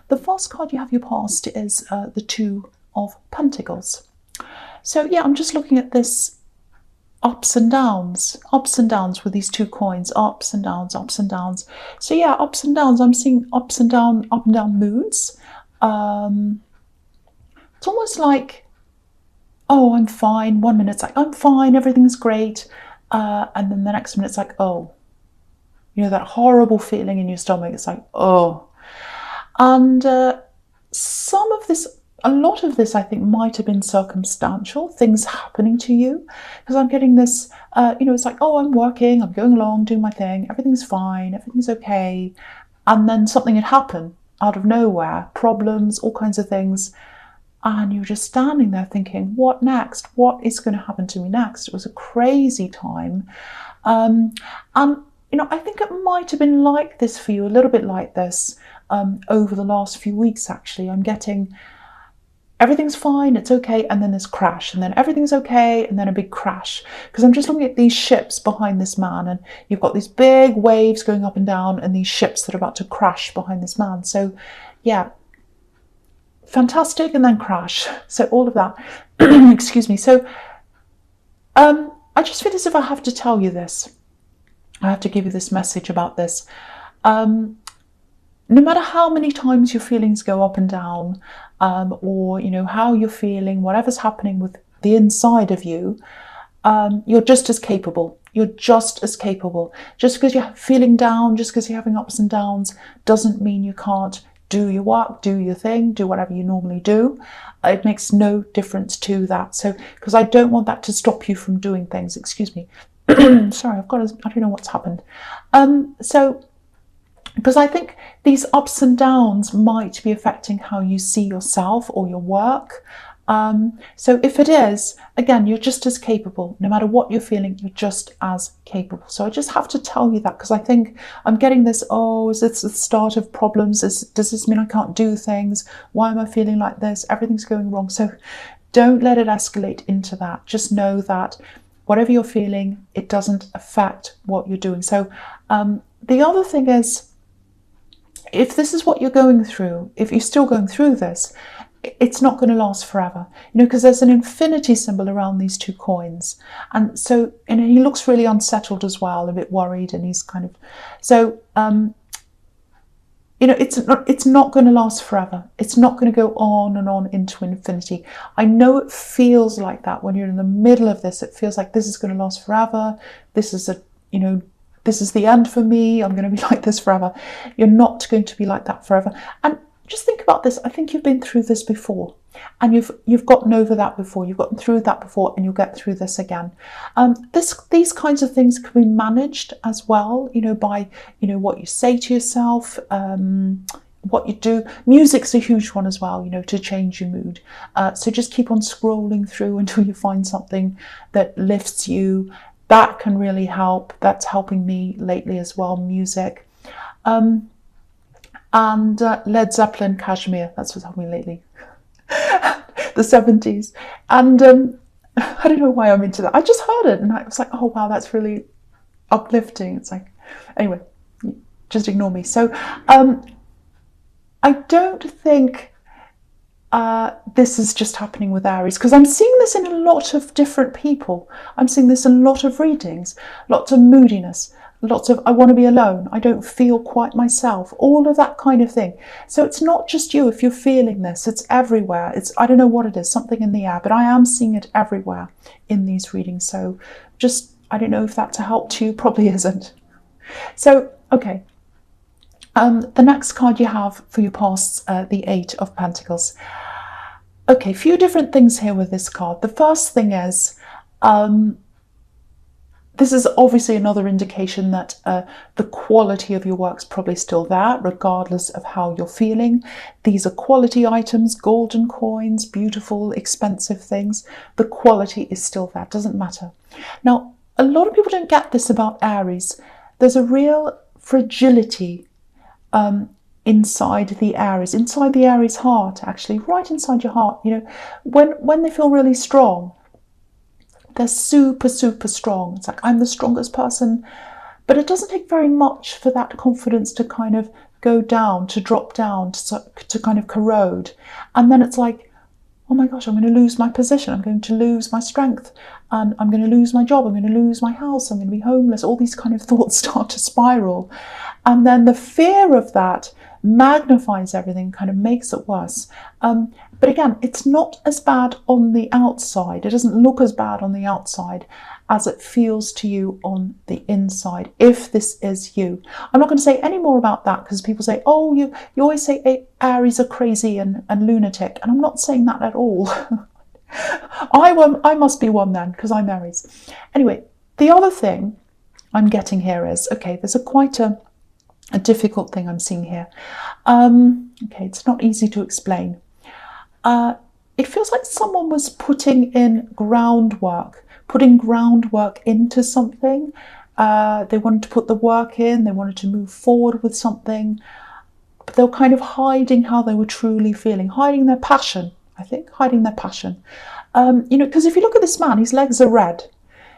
The first card you have your past is the Two of Pentacles. So yeah, I'm just looking at this ups and downs with these two coins, ups and downs, ups and downs. So yeah, ups and downs. I'm seeing up and down moods. It's almost like, oh, I'm fine. 1 minute it's like, I'm fine, everything's great. And then the next minute it's like, oh, you know, that horrible feeling in your stomach. It's like, oh. And some of this, a lot of this, I think, might have been circumstantial, things happening to you. Because I'm getting this, you know, it's like, oh, I'm working, I'm going along, doing my thing, everything's fine, everything's okay. And then something had happened out of nowhere, problems, all kinds of things. And you're just standing there thinking, what next? What is going to happen to me next? It was a crazy time. And, you know, I think it might have been like this for you, a little bit like this over the last few weeks, actually. I'm getting everything's fine, it's okay, and then this crash, and then everything's okay, and then a big crash. Because I'm just looking at these ships behind this man, and you've got these big waves going up and down, and these ships that are about to crash behind this man. So, yeah. Fantastic, and then crash. So all of that. Excuse me. So I just feel as if I have to tell you this. I have to give you this message about this. No matter how many times your feelings go up and down, or you know how you're feeling, whatever's happening with the inside of you, you're just as capable. You're just as capable. Just because you're feeling down, just because you're having ups and downs, doesn't mean you can't do your work, do your thing, do whatever you normally do. It makes no difference to that. So, because I don't want that to stop you from doing things. Excuse me. Sorry, I don't know what's happened. So, because I think these ups and downs might be affecting how you see yourself or your work. So if it is, again, you're just as capable. No matter what you're feeling, you're just as capable. So I just have to tell you that, because I think I'm getting this, oh, is this the start of problems? Does this mean I can't do things? Why am I feeling like this? Everything's going wrong. So don't let it escalate into that. Just know that whatever you're feeling, it doesn't affect what you're doing. So the other thing is, if this is what you're going through, if you're still going through this, it's not going to last forever, you know, because there's an infinity symbol around these two coins. And so, and he looks really unsettled as well, a bit worried, and he's kind of, so, you know, it's not going to last forever. It's not going to go on and on into infinity. I know it feels like that when you're in the middle of this. It feels like this is going to last forever. This is you know, this is the end for me. I'm going to be like this forever. You're not going to be like that forever. And just think about this. I think you've been through this before, and you've gotten over that before. You've gotten through that before, and you'll get through this again. These kinds of things can be managed as well, you know, by, you know, what you say to yourself, what you do. Music's a huge one as well, you know, to change your mood. So just keep on scrolling through until you find something that lifts you. That can really help. That's helping me lately as well. Music. And Led Zeppelin, Kashmir, that's what's helping me lately. The 70s. And I don't know why I'm into that. I just heard it and I was like, oh wow, that's really uplifting. It's like, anyway, just ignore me. So I don't think this is just happening with Aries, because I'm seeing this in a lot of different people. I'm seeing this in a lot of readings, lots of moodiness, lots of I want to be alone, I don't feel quite myself, all of that kind of thing. So it's not just you if you're feeling this, it's everywhere. It's, I don't know what it is, something in the air, but I am seeing it everywhere in these readings. So just, I don't know if that's a help to you, probably isn't. So, okay. The next card you have for your pasts, the Eight of Pentacles. Okay, a few different things here with this card. The first thing is, this is obviously another indication that the quality of your work's probably still there, regardless of how you're feeling. These are quality items, golden coins, beautiful, expensive things. The quality is still there, doesn't matter. Now, a lot of people don't get this about Aries. There's a real fragility inside the Aries heart, actually, right inside your heart. You know, when they feel really strong, they're super, super strong. It's like, I'm the strongest person. But it doesn't take very much for that confidence to kind of go down, to drop down, to kind of corrode. And then it's like, oh my gosh, I'm going to lose my position. I'm going to lose my strength. And I'm going to lose my job. I'm going to lose my house. I'm going to be homeless. All these kind of thoughts start to spiral. And then the fear of that magnifies everything, kind of makes it worse. But again, it's not as bad on the outside. It doesn't look as bad on the outside as it feels to you on the inside, if this is you. I'm not going to say any more about that, because people say, oh, you always say Aries are crazy and lunatic. And I'm not saying that at all. I must be one then, because I'm Aries. Anyway, the other thing I'm getting here is, okay, there's quite a difficult thing I'm seeing here. Okay, it's not easy to explain. It feels like someone was putting groundwork into something. They wanted to put the work in, they wanted to move forward with something, but they were kind of hiding how they were truly feeling, hiding their passion, I think, hiding their passion. Because if you look at this man, his legs are red.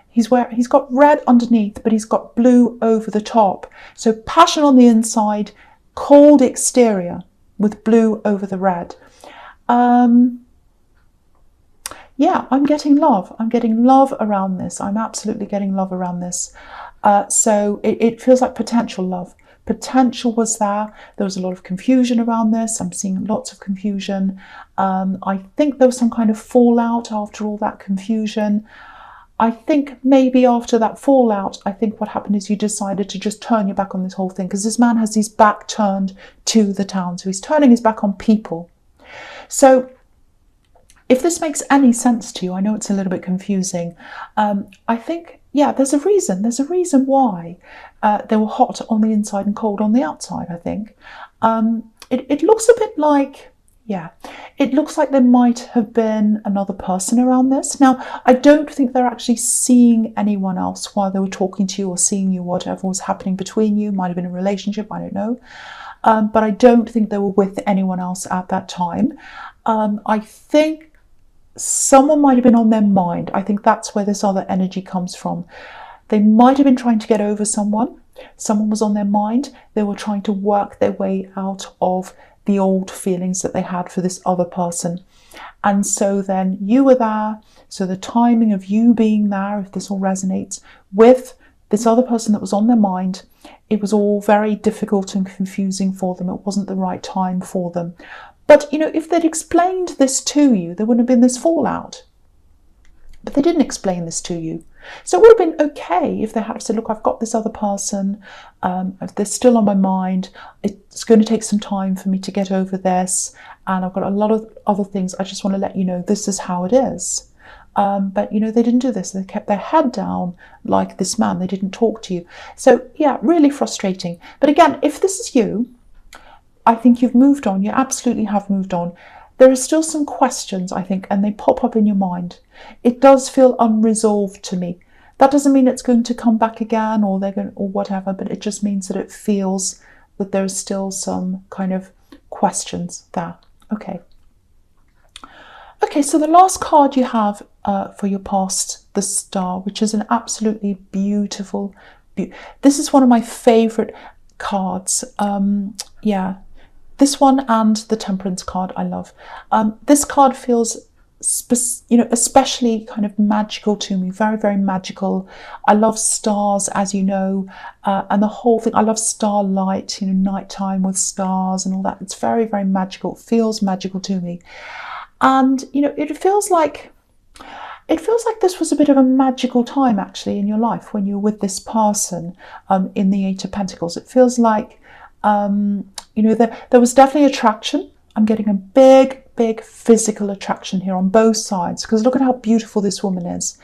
He's got red underneath, but he's got blue over the top. So passion on the inside, cold exterior with blue over the red. Yeah, I'm getting love. I'm getting love around this. I'm absolutely getting love around this. So it feels like potential love. Potential was there. There was a lot of confusion around this. I'm seeing lots of confusion. I think there was some kind of fallout after all that confusion. I think maybe after that fallout, I think what happened is you decided to just turn your back on this whole thing, because this man has his back turned to the town. So he's turning his back on people. So if this makes any sense to you, I know it's a little bit confusing. I think, yeah, there's a reason. There's a reason why they were hot on the inside and cold on the outside, I think. It looks a bit like, yeah, it looks like there might have been another person around this. Now, I don't think they're actually seeing anyone else while they were talking to you or seeing you, whatever was happening between you. Might have been a relationship, I don't know. But I don't think they were with anyone else at that time. I think someone might have been on their mind. I think that's where this other energy comes from. They might have been trying to get over someone. Someone was on their mind. They were trying to work their way out of the old feelings that they had for this other person. And so then you were there. So the timing of you being there, if this all resonates, with this other person that was on their mind, it was all very difficult and confusing for them. It wasn't the right time for them. But, if they'd explained this to you, there wouldn't have been this fallout. But they didn't explain this to you. So it would have been okay if they had said, look, I've got this other person, they're still on my mind, it's going to take some time for me to get over this, and I've got a lot of other things, I just want to let you know this is how it is. But, they didn't do this. They kept their head down like this man. They didn't talk to you. So, yeah, really frustrating. But again, if this is you, I think you've moved on. You absolutely have moved on. There are still some questions, I think, and they pop up in your mind. It does feel unresolved to me. That doesn't mean it's going to come back again or whatever, but it just means that it feels that there's still some kind of questions there. Okay. Okay, so the last card you have for your past, the Star, which is an absolutely beautiful. This is one of my favourite cards. Yeah. This one and the Temperance card I love. This card feels, especially kind of magical to me, very, very magical. I love stars, as you know, and the whole thing. I love starlight, nighttime with stars and all that. It's very, very magical. It feels magical to me. And, it feels like this was a bit of a magical time, actually, in your life when you were with this person in the Eight of Pentacles. It feels like, there was definitely attraction. I'm getting a big, big physical attraction here on both sides, because look at how beautiful this woman is.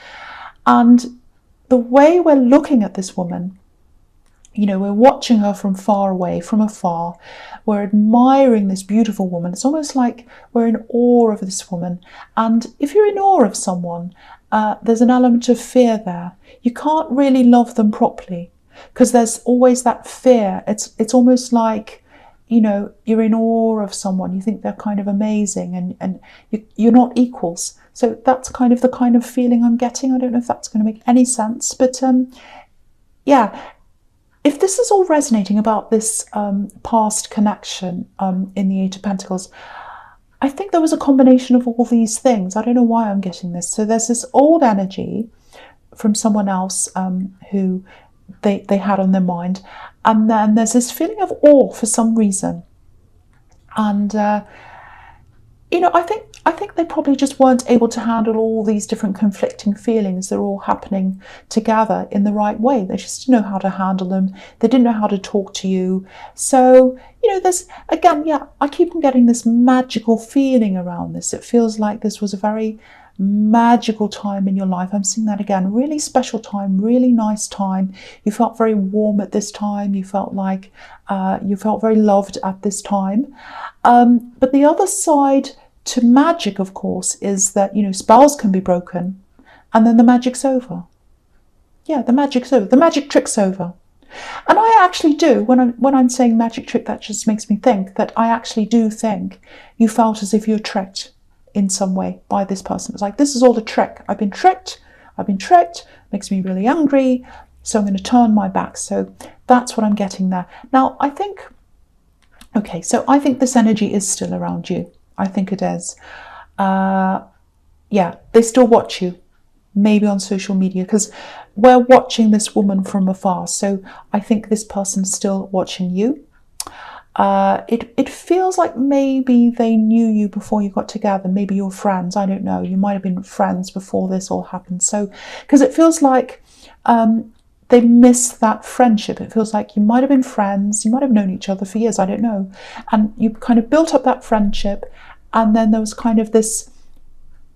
And the way we're looking at this woman, we're watching her from far away, from afar. We're admiring this beautiful woman. It's almost like we're in awe of this woman. And if you're in awe of someone, there's an element of fear there. You can't really love them properly, because there's always that fear. It's almost like, you're in awe of someone. You think they're kind of amazing, and you're not equals. So that's kind of the kind of feeling I'm getting. I don't know if that's going to make any sense, but yeah, if this is all resonating about this past connection in the Eight of Pentacles, I think there was a combination of all these things. I don't know why I'm getting this. So there's this old energy from someone else who they had on their mind. And then there's this feeling of awe for some reason. And, you know, I think they probably just weren't able to handle all these different conflicting feelings. They're all happening together in the right way. They just didn't know how to handle them. They didn't know how to talk to you. So, you know, there's, again, yeah, I keep on getting this magical feeling around this. It feels like this was a very magical time in your life. I'm seeing that again. Really special time, really nice time. You felt very warm at this time. You felt like you felt very loved at this time. But the other side to magic, of course, is that, you know, spells can be broken and then the magic's over. Yeah, the magic's over. The magic trick's over. And I actually do, when I'm saying magic trick, that just makes me think that I actually do think you felt as if you were tricked in some way by this person. It's like, this is all a trick. I've been tricked, makes me really angry, so I'm going to turn my back. So that's what I'm getting there. Now, I think this energy is still around you. I think it is. Yeah, they still watch you, maybe on social media, because we're watching this woman from afar. So I think this person's still watching you. It feels like maybe they knew you before you got together. Maybe you're friends. I don't know. You might have been friends before this all happened. So, because it feels like they missed that friendship. It feels like you might have been friends. You might have known each other for years. I don't know. And you kind of built up that friendship. And then there was kind of this,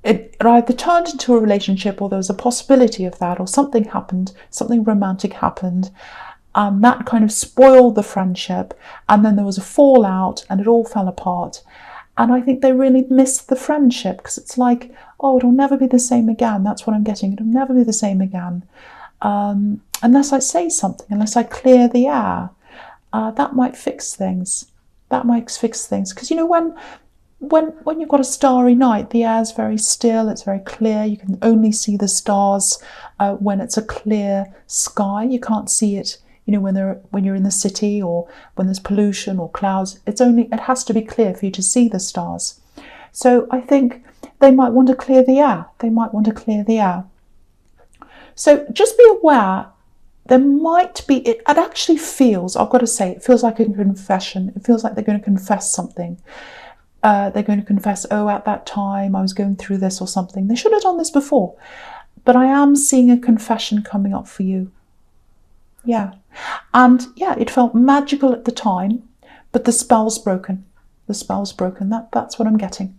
it either turned into a relationship or there was a possibility of that, or something happened, something romantic happened. And that kind of spoiled the friendship, and then there was a fallout and it all fell apart. And I think they really missed the friendship, because it's like, oh, it'll never be the same again. That's what I'm getting. It'll never be the same again. Unless I say something, unless I clear the air. That might fix things. That might fix things. Because, you know, when you've got a starry night, the air's very still, it's very clear. You can only see the stars when it's a clear sky. You can't see it, you know, when you're in the city, or when there's pollution or clouds. It has to be clear for you to see the stars. So I think they might want to clear the air. They might want to clear the air. So just be aware, there might be, it actually feels, I've got to say, it feels like a confession. It feels like they're going to confess something. They're going to confess, oh, at that time I was going through this or something. They should have done this before. But I am seeing a confession coming up for you. Yeah. And yeah, it felt magical at the time, but the spell's broken. The spell's broken. That's what I'm getting.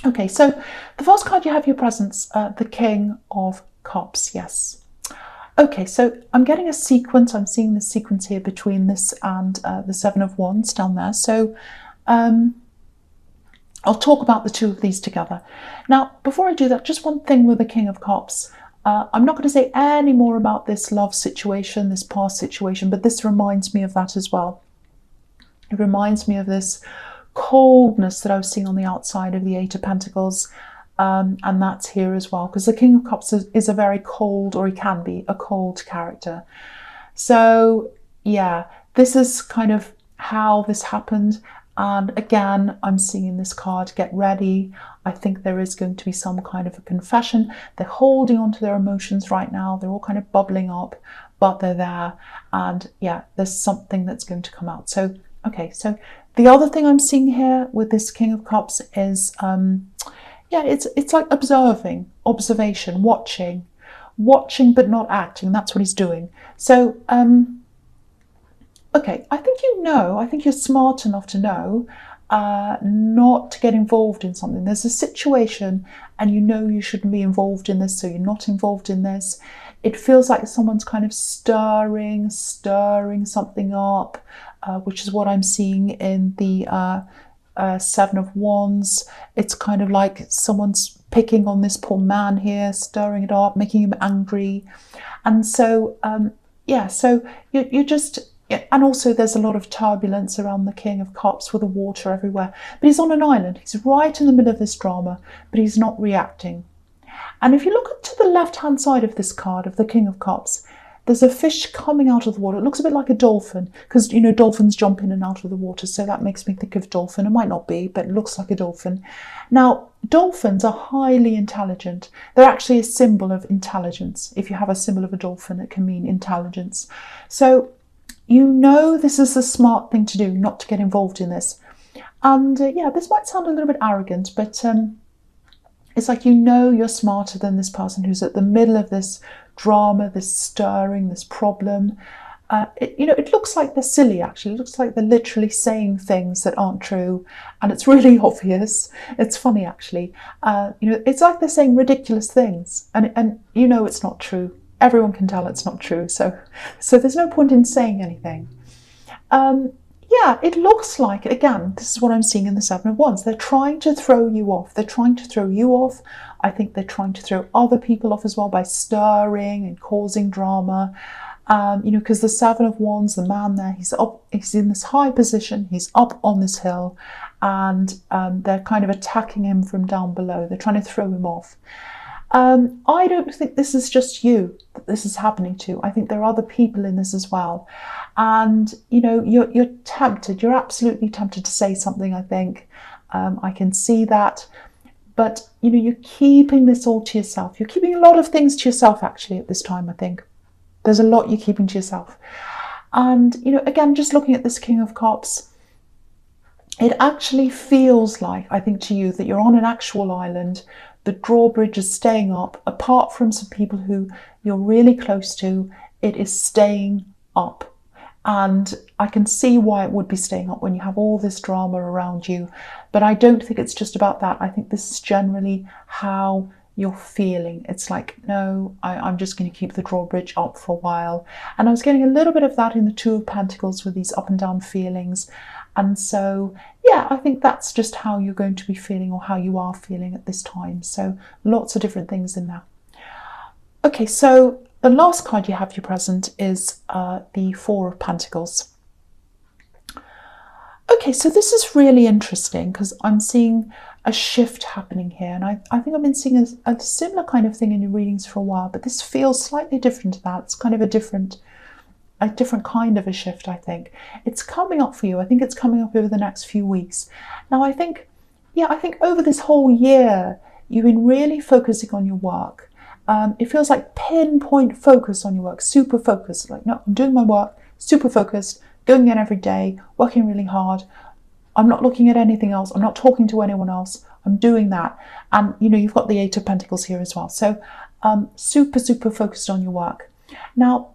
Okay, so the first card you have your presence, the King of Cups. Yes. Okay, so I'm getting a sequence. I'm seeing the sequence here between this and the Seven of Wands down there. So I'll talk about the two of these together. Now, before I do that, just one thing with the King of Cups. I'm not going to say any more about this love situation, this past situation, but this reminds me of that as well. It reminds me of this coldness that I was seeing on the outside of the Eight of Pentacles, and that's here as well, because the King of Cups is a very cold, or he can be a cold character. So yeah, this is kind of how this happened. And again, I'm seeing this card, get ready. I think there is going to be some kind of a confession. They're holding on to their emotions right now. They're all kind of bubbling up, but they're there. And yeah, there's something that's going to come out. So, okay, so the other thing I'm seeing here with this King of Cups is, yeah, it's like observation, watching but not acting. That's what he's doing. So, okay, I think you're smart enough to know not to get involved in something. There's a situation and you know you shouldn't be involved in this, so you're not involved in this. It feels like someone's kind of stirring something up, which is what I'm seeing in the Seven of Wands. It's kind of like someone's picking on this poor man here, stirring it up, making him angry. And so, yeah, so you just... Yeah, and also there's a lot of turbulence around the King of Cups with the water everywhere. But he's on an island. He's right in the middle of this drama, but he's not reacting. And if you look to the left-hand side of this card, of the King of Cups, there's a fish coming out of the water. It looks a bit like a dolphin, because, you know, dolphins jump in and out of the water, so that makes me think of dolphin. It might not be, but it looks like a dolphin. Now, dolphins are highly intelligent. They're actually a symbol of intelligence. If you have a symbol of a dolphin, it can mean intelligence. So you know this is the smart thing to do, not to get involved in this. And yeah, this might sound a little bit arrogant, but it's like, you know, you're smarter than this person who's at the middle of this drama, this stirring, this problem. You know, it looks like they're silly, actually. It looks like they're literally saying things that aren't true, and it's really obvious. It's funny, actually. You know, it's like they're saying ridiculous things, and you know it's not true. Everyone can tell it's not true, so there's no point in saying anything. Yeah, it looks like, again, this is what I'm seeing in the Seven of Wands. They're trying to throw you off. They're trying to throw you off. I think they're trying to throw other people off as well by stirring and causing drama. You know, because the Seven of Wands, the man there, he's up, he's in this high position, he's up on this hill, and they're kind of attacking him from down below. They're trying to throw him off. I don't think this is just you that this is happening to. I think there are other people in this as well. And, you know, you're tempted, you're absolutely tempted to say something, I think. I can see that. But, you know, you're keeping this all to yourself. You're keeping a lot of things to yourself, actually, at this time, I think. There's a lot you're keeping to yourself. And, you know, again, just looking at this King of Cups, it actually feels like, I think, to you, that you're on an actual island. The drawbridge is staying up. Apart from some people who you're really close to, it is staying up. And I can see why it would be staying up when you have all this drama around you. But I don't think it's just about that. I think this is generally how you're feeling. It's like, no, I'm just going to keep the drawbridge up for a while. And I was getting a little bit of that in the Two of Pentacles with these up and down feelings. And so, yeah, I think that's just how you're going to be feeling, or how you are feeling at this time. So lots of different things in there. Okay, so the last card you have for your present is the Four of Pentacles. Okay, so this is really interesting because I'm seeing a shift happening here. And I think I've been seeing a similar kind of thing in your readings for a while, but this feels slightly different to that. It's kind of a different kind of a shift, I think. It's coming up for you. I think it's coming up over the next few weeks. Now, I think over this whole year, you've been really focusing on your work. It feels like pinpoint focus on your work, super focused. Like, no, I'm doing my work, super focused, going in every day, working really hard. I'm not looking at anything else. I'm not talking to anyone else. I'm doing that. And, you know, you've got the Eight of Pentacles here as well. So super, super focused on your work. Now,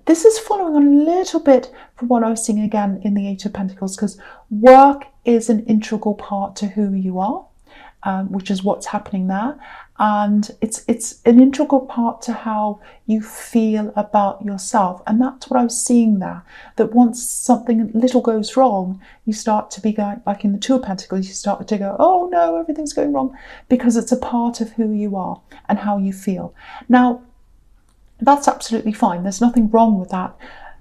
this is following on a little bit from what I was seeing again in the Eight of Pentacles, because work is an integral part to who you are, which is what's happening there. And it's an integral part to how you feel about yourself. And that's what I was seeing there, that once something little goes wrong, you start to be going, like in the Two of Pentacles, you start to go, oh no, everything's going wrong, because it's a part of who you are and how you feel. Now, that's absolutely fine. There's nothing wrong with that.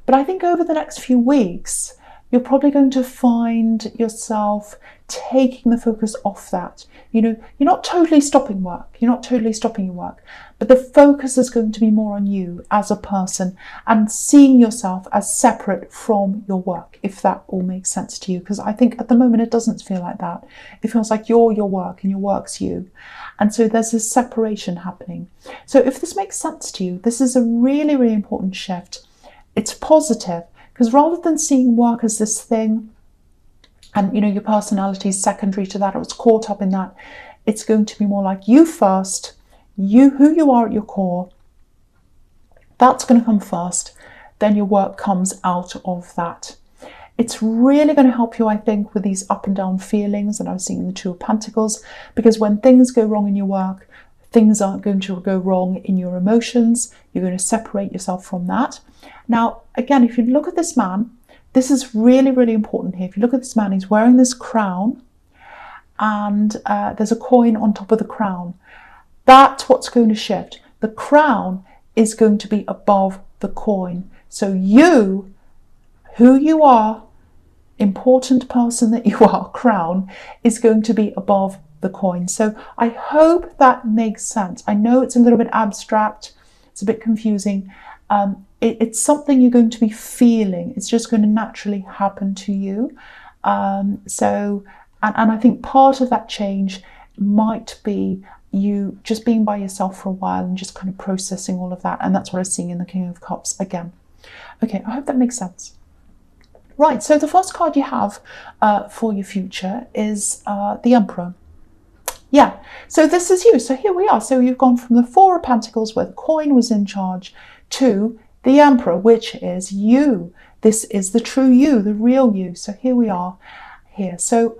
But I think over the next few weeks, you're probably going to find yourself taking the focus off that. You know, you're not totally stopping work. You're not totally stopping your work. But the focus is going to be more on you as a person and seeing yourself as separate from your work, if that all makes sense to you. Because I think at the moment it doesn't feel like that. It feels like you're your work and your work's you. And so there's this separation happening. So if this makes sense to you, this is a really, really important shift. It's positive, because rather than seeing work as this thing, and, you know, your personality is secondary to that, or it's caught up in that, it's going to be more like you first, who you are at your core. That's going to come first. Then your work comes out of that. It's really going to help you, I think, with these up and down feelings that I was seeing in the Two of Pentacles, because when things go wrong in your work, things aren't going to go wrong in your emotions. You're going to separate yourself from that. Now, again, if you look at this man, this is really, really important here. If you look at this man, he's wearing this crown, and there's a coin on top of the crown. That's what's going to shift. The crown is going to be above the coin. So you, who you are, important person that you are, crown, is going to be above the coin. So I hope that makes sense. I know it's a little bit abstract, it's a bit confusing, It's something you're going to be feeling. It's just going to naturally happen to you. And I think part of that change might be you just being by yourself for a while and just kind of processing all of that. And that's what I'm seeing in the King of Cups again. Okay, I hope that makes sense. Right, so the first card you have for your future is the Emperor. Yeah, so this is you. So here we are. So you've gone from the Four of Pentacles, where the coin was in charge, to the Emperor, which is you. This is the true you, the real you. So here we are here. So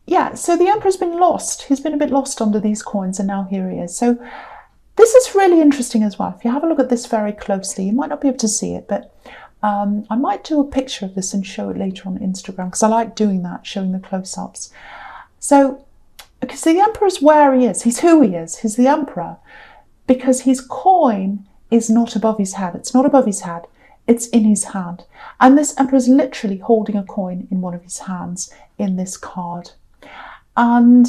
yeah, so the Emperor's been lost. He's been a bit lost under these coins, and now here he is. So this is really interesting as well. If you have a look at this very closely, you might not be able to see it, but I might do a picture of this and show it later on Instagram, because I like doing that, showing the close-ups. So, because the Emperor is where he is. He's who he is. He's the Emperor, because his coin is not above his head. It's not above his head. It's in his hand. And this Emperor is literally holding a coin in one of his hands in this card. And,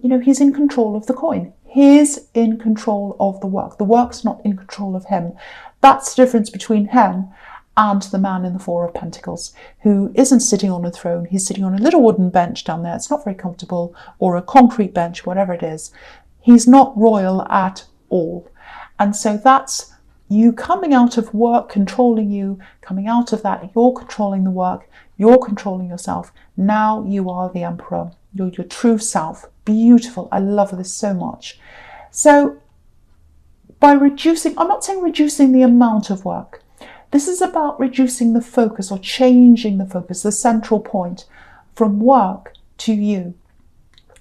you know, he's in control of the coin. He's in control of the work. The work's not in control of him. That's the difference between him and the man in the Four of Pentacles, who isn't sitting on a throne. He's sitting on a little wooden bench down there. It's not very comfortable, or a concrete bench, whatever it is. He's not royal at all. And so that's you coming out of work, controlling you, coming out of that. You're controlling the work. You're controlling yourself. Now you are the Emperor. You're your true self. Beautiful. I love this so much. So by reducing, I'm not saying reducing the amount of work. This is about reducing the focus, or changing the focus, the central point, from work to you.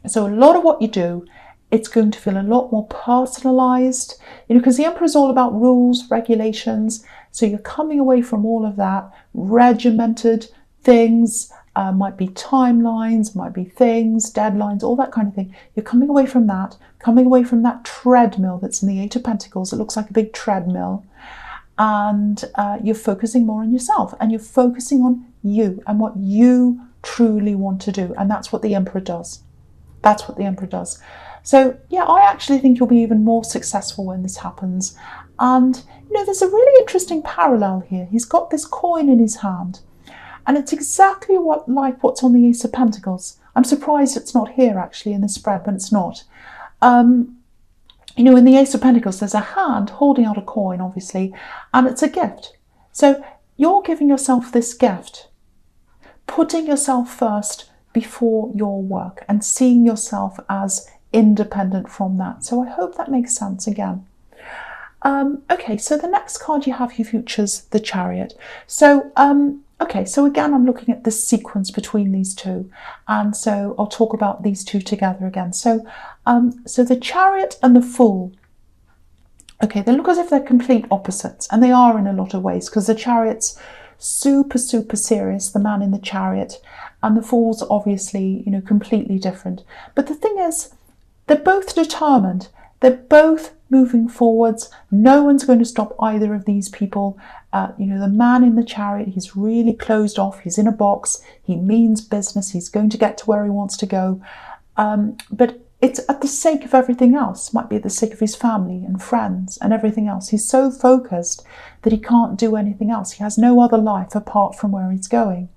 So a lot of what you do, it's going to feel a lot more personalized, you know, because the Emperor is all about rules, regulations. So you're coming away from all of that regimented things, might be timelines, might be things, deadlines, all that kind of thing. You're coming away from that treadmill that's in the Eight of Pentacles. It looks like a big treadmill. And you're focusing more on yourself, and you're focusing on you and what you truly want to do. And that's what the Emperor does. That's what the Emperor does. So yeah, I actually think you'll be even more successful when this happens. And you know, there's a really interesting parallel here. He's got this coin in his hand, and it's exactly like what's on the Ace of Pentacles. I'm surprised it's not here actually in the spread, but it's not. You know, in the Ace of Pentacles, there's a hand holding out a coin, obviously, and it's a gift. So you're giving yourself this gift, putting yourself first before your work, and seeing yourself as independent from that. So I hope that makes sense again. Okay, so the next card you have, your future's the Chariot. So, okay, so again, I'm looking at the sequence between these two. And so I'll talk about these two together again. So, so the Chariot and the Fool, okay, they look as if they're complete opposites. And they are in a lot of ways, because the Chariot's super, super serious, the man in the Chariot. And the Fool's obviously, you know, completely different. But the thing is, they're both determined. They're both moving forwards. No one's going to stop either of these people. You know, the man in the Chariot, he's really closed off. He's in a box. He means business. He's going to get to where he wants to go. But it's at the sake of everything else. It might be at the sake of his family and friends and everything else. He's so focused that he can't do anything else. He has no other life apart from where he's going.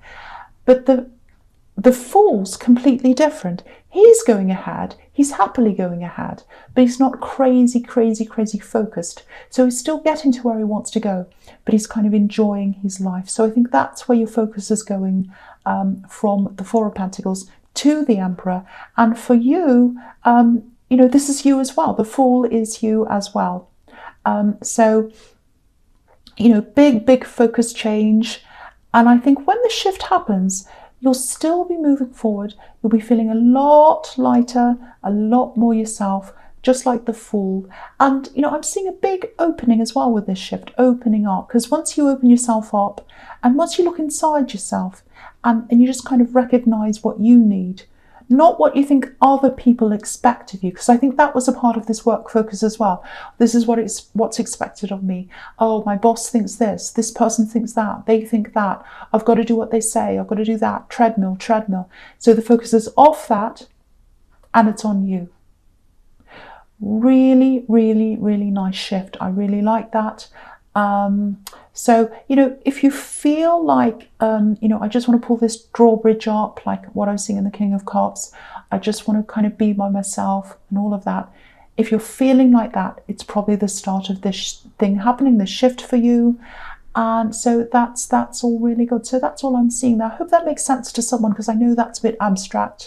But the Fool's completely different. He's going ahead. He's happily going ahead, but he's not crazy, crazy, crazy focused. So he's still getting to where he wants to go, but he's kind of enjoying his life. So I think that's where your focus is going, from the Four of Pentacles to the Emperor. And for you, you know, this is you as well. The Fool is you as well. So, you know, big, big focus change. And I think when the shift happens, you'll still be moving forward. You'll be feeling a lot lighter, a lot more yourself, just like the Fool. And, you know, I'm seeing a big opening as well with this shift, opening up. Because once you open yourself up, and once you look inside yourself, and you just kind of recognize what you need, not what you think other people expect of you. Because I think that was a part of this work focus as well. This is what's expected of me. Oh, my boss thinks this person thinks that, they think that. I've got to do what they say. I've got to do that. Treadmill, treadmill. So the focus is off that, and it's on you. Really, really, really nice shift. I really like that. So, if you feel like, I just want to pull this drawbridge up, like what I was seeing in the King of Cups, I just want to kind of be by myself and all of that. If you're feeling like that, it's probably the start of this thing happening, this shift for you. And so that's all really good. So that's all I'm seeing there. I hope that makes sense to someone, because I know that's a bit abstract.